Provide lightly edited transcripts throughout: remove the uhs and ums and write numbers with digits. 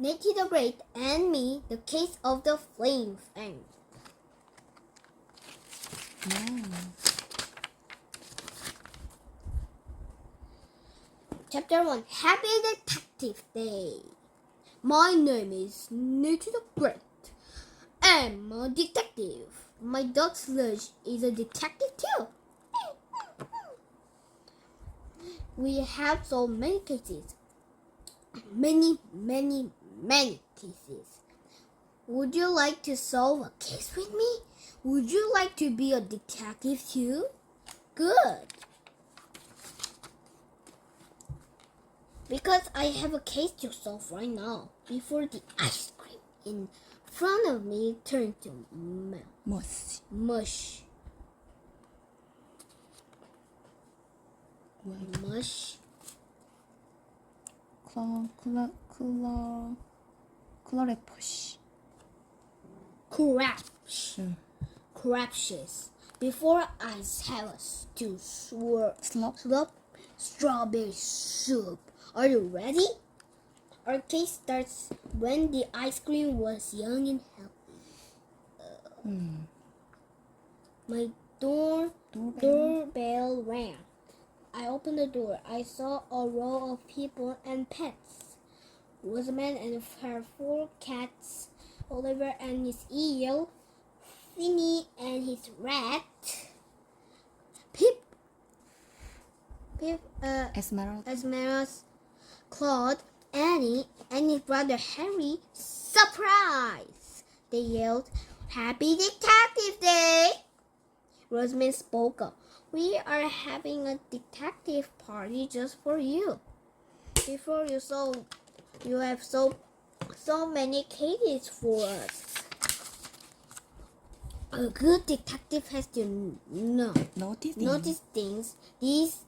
Natty the Great and Me, The Case of the Flame Fang. Chapter 1, Happy Detective Day. My name is Natty the Great. I'm a detective. My dog Sludge is a detective too. We have so many cases. Many cases. Would you like to solve a case with me? Would you like to be a detective too? Good. Because I have a case to solve right now. Before the ice cream in front of me turned to mush. Crashes. Before I have to slurp strawberry soup. Are you ready? Our case starts when the ice cream was young and healthy. My doorbell rang. I opened the door. I saw a row of people and pets. Rosamond and her 4 cats, Oliver and his eel, Finny and his rat, Esmeralda, Claude, Annie, and his brother Harry. Surprise! They yelled, Happy Detective Day! Rosamond spoke up. We are having a detective party just for you. Before you have so many cases for us. A good detective has to notice things. These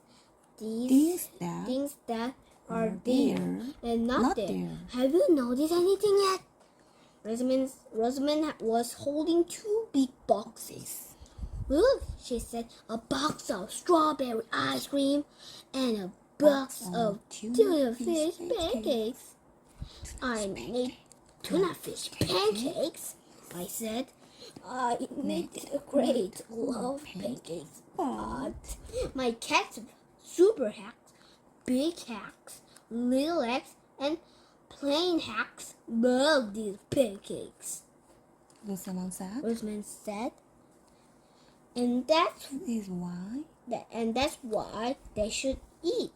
things that are there and not there. Have you noticed anything yet? Rosamond was holding 2 big boxes. Look, she said, a box of strawberry ice cream and a box of tuna fish pancakes. I made tuna fish pancakes, I said. I made a great love pancakes, but my cats have super hacks, big hacks, little hacks, and plain hacks love these pancakes. Rosamond said. And that's why they should eat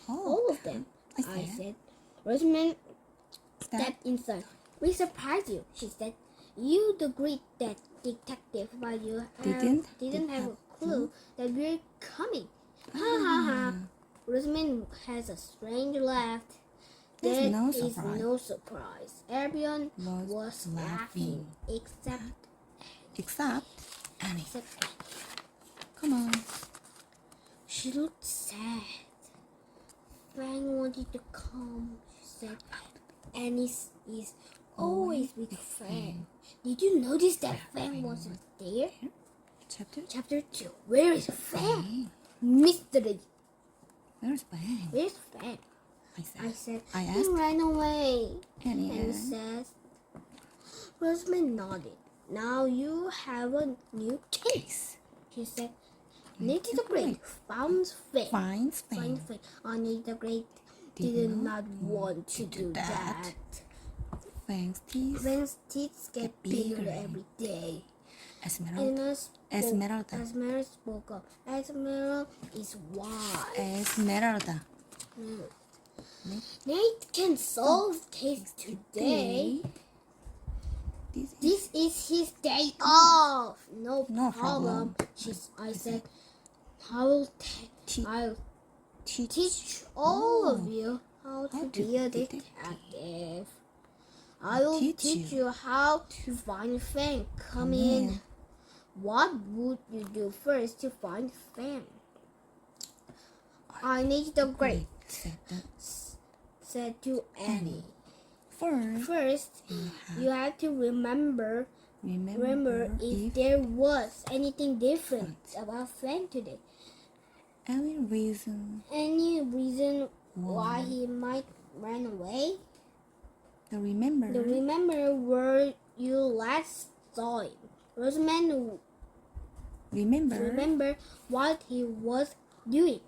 all of them. I said. Rosamond stepped inside. We surprised you, she said. You the great detective, but you didn't have a clue that we're coming. Ha ha ha. Rosamond has a strange laugh. There is no surprise. Everyone was laughing except Annie. Come on. She looked sad. Fang wanted to come, she said. Annie is always with Fang. Did you notice that Fang wasn't there? Chapter 2. Where is Fang? Mystery. Where's Fang? I said. I asked. He ran away. Annie says. Rosamond nodded. Now you have a new case, she said. Natty the Great finds Fang. Natty the Great did not want to do that. Fang's teeth get bigger every day. Esmeralda spoke up. Esmeralda is wise. Esmeralda. Nate can solve case today. This is his day off. No problem. I said, I'll teach all of you how to be a detective. I will teach you how to find Fang. Come in. What would you do first to find Fang? I need the Great, said to Annie. First, you have to remember if there was anything different about Fang today. Any reason why he might run away? remember where you last saw him. Rosamund remember what he was doing.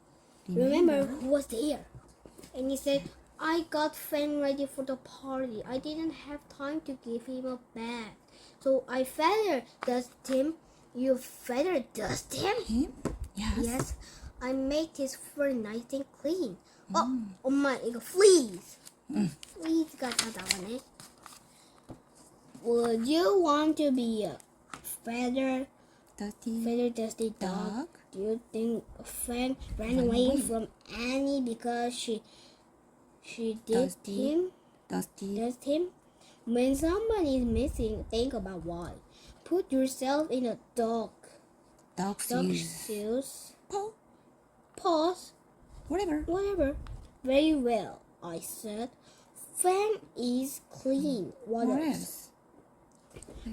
Remember who was there. And he said, I got Fang ready for the party. I didn't have time to give him a bath. So I feather dusted him. You feather dust him? Him? Yes. Yes. I made his fur nice and clean. 엄마 이거 fleas. fleas가 다 나오네. Would you want to be a feather dusty dog? Do you think Fang ran away from Annie because she did him? When someone is missing, think about why. Put yourself in a dog's shoes. Pause. Whatever. Very well, I said. Fang is clean. What else?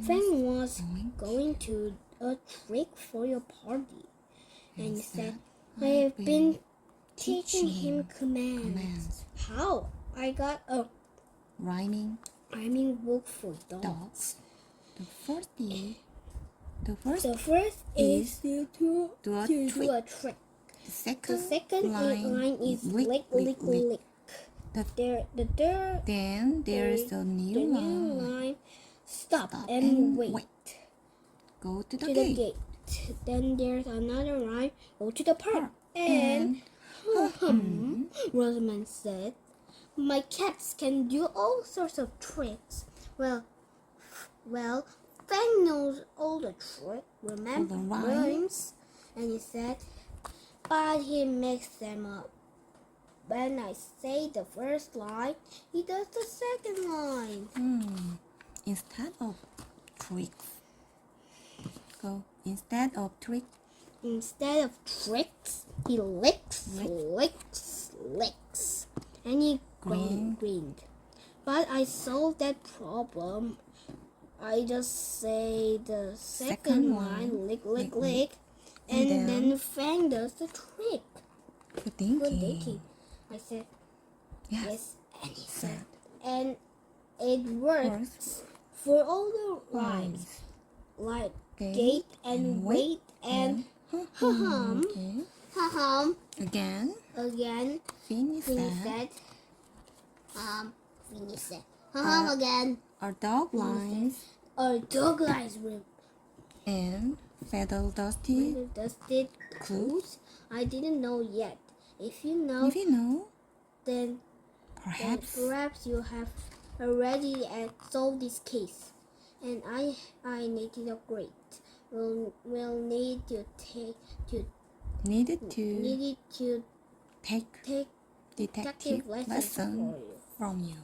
Fang was going to a trick for your party. And he said, I have been teaching him commands. How? I got a rhyming book for dogs. The first is to do a trick. The second line is lick. Then there's a new line. Stop and wait. Go to the gate. Then there's another line. Go to the park. And Rosamund said, my cats can do all sorts of tricks. Well, Fang knows all the tricks, remember rhymes. And he said, but he mixed them up. When I say the first line, he does the second line. Instead of tricks. Go. Instead of tricks, he licks. And he grinned. But I solved that problem. I just say the second line, lick. And then Fang does the trick. Good thinking. I said, yes. And he said, and it works for all the rhymes. Like gate and wait and Again. Finny said. Again. Our dog lines. And feather dusted clothes. I didn't know yet. If you know, then perhaps you have already solved this case. And I needed a great. We'll need to take detective lessons from you.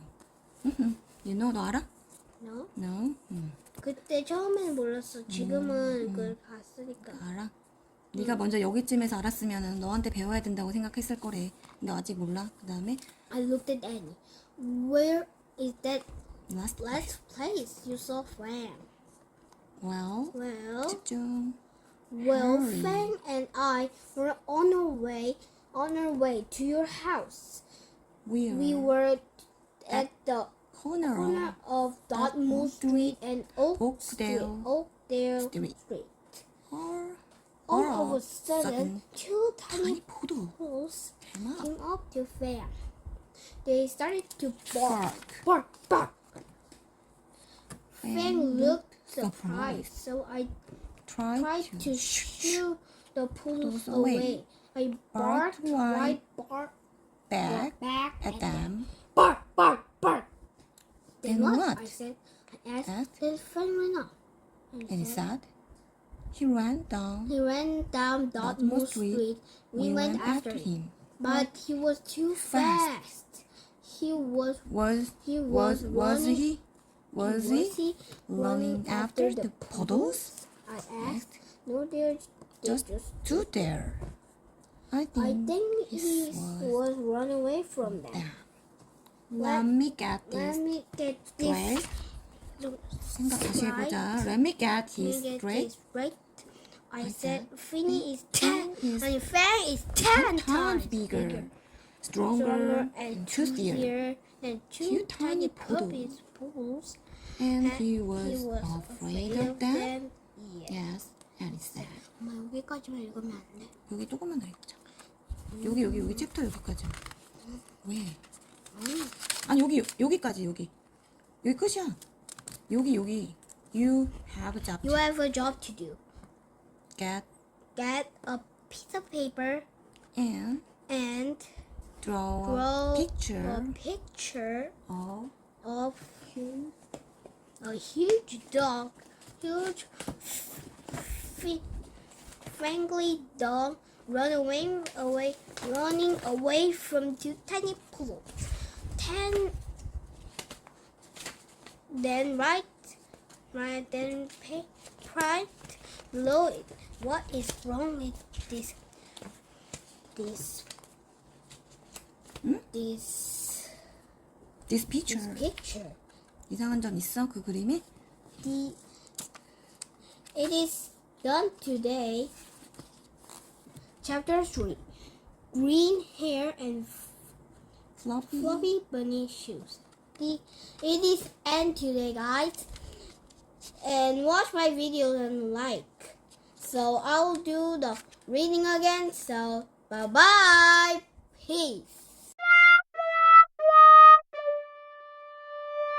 You know, 너 알아? No. 그때 처음에는 몰랐어. 지금은 그걸 봤으니까. 알아? 네가 먼저 여기쯤에서 알았으면 너한테 배워야 된다고 생각했을 거래. 근데 아직 몰라. 그 다음에 I looked at Annie. Where is that last place you saw Fang? Well, 집중. Hurry. Fang and I were on our way to your house. We were at the corner of Dartmouth Street and Oakdale Street. All of a sudden, two tiny poodles came up to Fang. They started to bark. Fang looked surprised, so I tried to shoo the poodles away. I barked right back at them. Bark! Then what? I asked. Then Fang ran off. And he said, he ran down Dartmouth Street. We went after him. But he was too fast. Was he running after the poodles? I asked. No, they're just two there. I think he was run away from them. Let me get this straight. 생각 다시 해보자. Let me get this straight. I said, Finny is 10 and Fang is 10 times bigger, stronger and toothier and Two two tiny tiny puppies. And he was afraid of them. them. Yes, Alice said. 엄마 여기까지만 읽으면 안 돼? 여기 조금만 더 읽자. 여기 챕터 여기까지. 왜? 아니 여기까지 여기 끝이야. 여기. You have a job. You have a job to do. Get a piece of paper and draw a picture a picture of of a huge dog, friendly dog running away from two tiny poodles. Then right below it. What is wrong with this picture. picture? 이상한 점 있어? 그 그림이? It is done today. Chapter 3. Green hair and fluffy bunny shoes. It is end today, guys. And watch my videos and like. So I'll do the reading again. So bye bye. Peace.